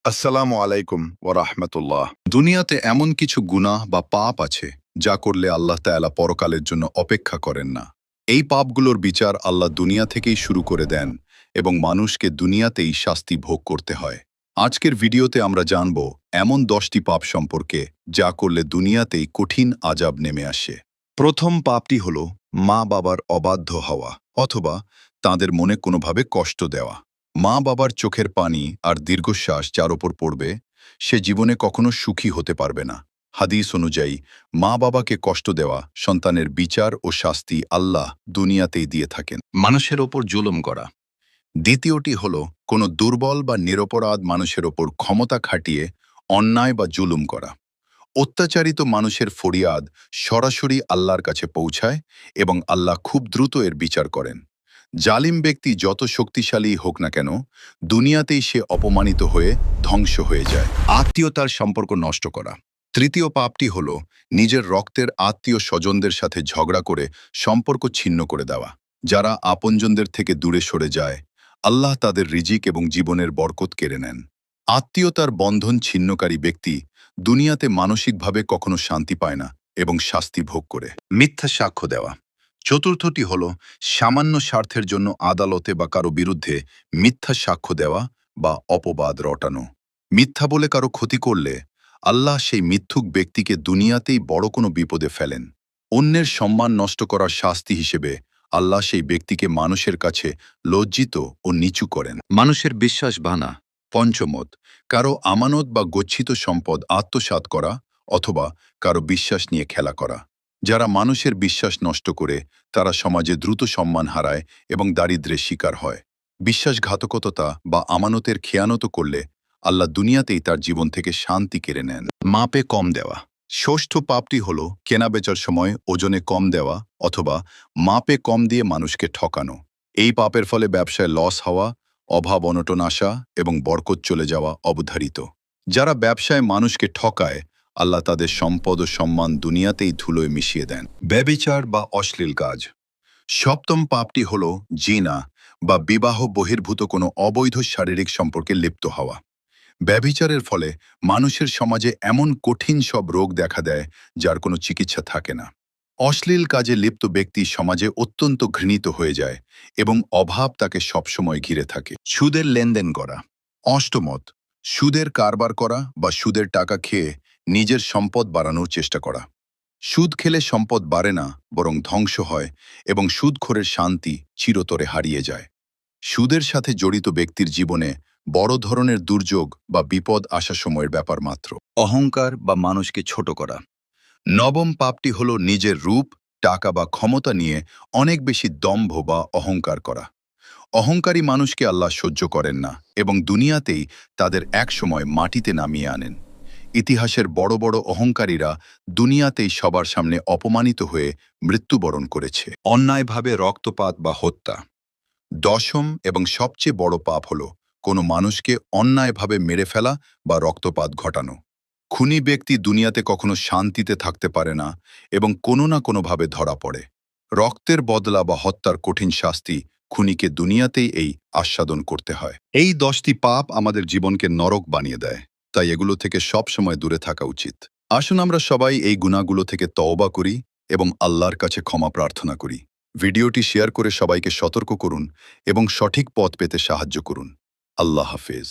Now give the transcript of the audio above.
আসসালামু আলাইকুম ওয়া রাহমাতুল্লাহ। দুনিয়াতে এমন কিছু গুনাহ বা পাপ আছে যা করলে আল্লাহ তাআলা পরকালের জন্য অপেক্ষা করেন না। এই পাপগুলোর বিচার আল্লাহ দুনিয়া থেকেই শুরু করে দেন এবং মানুষকে দুনিয়াতেই শাস্তি ভোগ করতে হয়। আজকের ভিডিওতে আমরা জানব এমন 10টি পাপ সম্পর্কে যা করলে দুনিয়াতেই কঠিন আযাব নেমে আসে। প্রথম পাপটি হল মা বাবার অবাধ্য হওয়া অথবা তাদের মনে কোনোভাবে কষ্ট দেওয়া। মা বাবার চোখের পানি আর দীর্ঘশ্বাস যার ওপর পড়বে সে জীবনে কখনো সুখী হতে পারবে না। হাদিস অনুযায়ী মা বাবাকে কষ্ট দেওয়া সন্তানের বিচার ও শাস্তি আল্লাহ দুনিয়াতেই দিয়ে থাকেন। মানুষের ওপর জুলুম করা। দ্বিতীয়টি হল কোনো দুর্বল বা নিরপরাধ মানুষের ওপর ক্ষমতা খাটিয়ে অন্যায় বা জুলুম করা। অত্যাচারিত মানুষের ফরিয়াদ সরাসরি আল্লাহর কাছে পৌঁছায় এবং আল্লাহ খুব দ্রুত এর বিচার করেন। জালিম ব্যক্তি যত শক্তিশালী হোক না কেন দুনিয়াতেই সে অপমানিত হয়ে ধ্বংস হয়ে যায়। আত্মীয়তার সম্পর্ক নষ্ট করা। তৃতীয় পাপটি হল নিজের রক্তের আত্মীয় স্বজনদের সাথে ঝগড়া করে সম্পর্ক ছিন্ন করে দেওয়া। যারা আপনজনদের থেকে দূরে সরে যায় আল্লাহ তাদের রিজিক এবং জীবনের বরকত কেড়ে নেন। আত্মীয়তার বন্ধন ছিন্নকারী ব্যক্তি দুনিয়াতে মানসিকভাবে কখনো শান্তি পায় না এবং শাস্তি ভোগ করে। মিথ্যা সাক্ষ্য দেওয়া। চতুর্থটি হল সামান্য স্বার্থের জন্য আদালতে বা কারো বিরুদ্ধে মিথ্যা সাক্ষ্য দেওয়া বা অপবাদ রটানো। মিথ্যা বলে কারো ক্ষতি করলে আল্লাহ সেই মিথ্যুক ব্যক্তিকে দুনিয়াতেই বড় কোনো বিপদে ফেলেন। অন্যের সম্মান নষ্ট করার শাস্তি হিসেবে আল্লাহ সেই ব্যক্তিকে মানুষের কাছে লজ্জিত ও নিচু করেন। মানুষের বিশ্বাস ভাঙা। পঞ্চমত, কারো আমানত বা গচ্ছিত সম্পদ আত্মসাৎ করা অথবা কারো বিশ্বাস নিয়ে খেলা করা। যারা মানুষের বিশ্বাস নষ্ট করে তারা সমাজে দ্রুত সম্মান হারায় এবং দারিদ্র্যের শিকার হয়। বিশ্বাসঘাতকতা বা আমানতের খেয়ানত করলে আল্লাহ দুনিয়াতেই তার জীবন থেকে শান্তি কেড়ে নেন। মাপে কম দেওয়া। ষষ্ঠ পাপটি হল কেনাবেচার সময় ওজনে কম দেওয়া অথবা মাপে কম দিয়ে মানুষকে ঠকানো। এই পাপের ফলে ব্যবসায় লস হওয়া, অভাব অনটন আসা এবং বরকত চলে যাওয়া অবধারিত। যারা ব্যবসায় মানুষকে ঠকায় আল্লাহ তাদের সম্পদ ও সম্মান দুনিয়াতেই ধুলোয় মিশিয়ে দেন। ব্যভিচার বা অশ্লীল কাজ। সপ্তম পাপটি হল জিনা বা বিবাহ বহির্ভূত কোনো অবৈধ শারীরিক সম্পর্কে লিপ্ত হওয়া। ব্যভিচারের ফলে মানুষের সমাজে এমন কঠিন সব রোগ দেখা দেয় যার কোনো চিকিৎসা থাকে না। অশ্লীল কাজে লিপ্ত ব্যক্তি সমাজে অত্যন্ত ঘৃণিত হয়ে যায় এবং অভাব তাকে সবসময় ঘিরে থাকে। সুদের লেনদেন করা। অষ্টমত, সুদের কারবার করা বা সুদের টাকা খেয়ে নিজের সম্পদ বাড়ানোর চেষ্টা করা। সুদ খেলে সম্পদ বাড়ে না বরং ধ্বংস হয় এবং সুদখোরের শান্তি চিরতরে হারিয়ে যায়। সুদের সাথে জড়িত ব্যক্তির জীবনে বড় ধরনের দুর্যোগ বা বিপদ আসা সময়ের ব্যাপার মাত্র। অহংকার বা মানুষকে ছোট করা। নবম পাপটি হল নিজের রূপ, টাকা বা ক্ষমতা নিয়ে অনেক বেশি দম্ভ বা অহংকার করা। অহংকারী মানুষকে আল্লাহ সহ্য করেন না এবং দুনিয়াতেই তাদের একসময় মাটিতে নামিয়ে আনেন। ইতিহাসের বড় বড় অহংকারীরা দুনিয়াতেই সবার সামনে অপমানিত হয়ে মৃত্যুবরণ করেছে। অন্যায়ভাবে রক্তপাত বা হত্যা। দশম এবং সবচেয়ে বড় পাপ হল কোনো মানুষকে অন্যায়ভাবে মেরে ফেলা বা রক্তপাত ঘটানো। খুনি ব্যক্তি দুনিয়াতে কখনো শান্তিতে থাকতে পারে না এবং কোনো না কোনোভাবে ধরা পড়ে। রক্তের বদলা বা হত্যার কঠিন শাস্তি খুনিকে দুনিয়াতেই এই আস্বাদন করতে হয়। এই 10টি পাপ আমাদের জীবনকে নরক বানিয়ে দেয়, তাই এগুলো থেকে সব সময় দূরে থাকা উচিত। আসুন আমরা সবাই এই গুনাহগুলো থেকে তওবা করি এবং আল্লাহর কাছে ক্ষমা প্রার্থনা করি। ভিডিওটি শেয়ার করে সবাইকে সতর্ক করুন এবং সঠিক পথ পেতে সাহায্য করুন। আল্লাহ হাফেজ।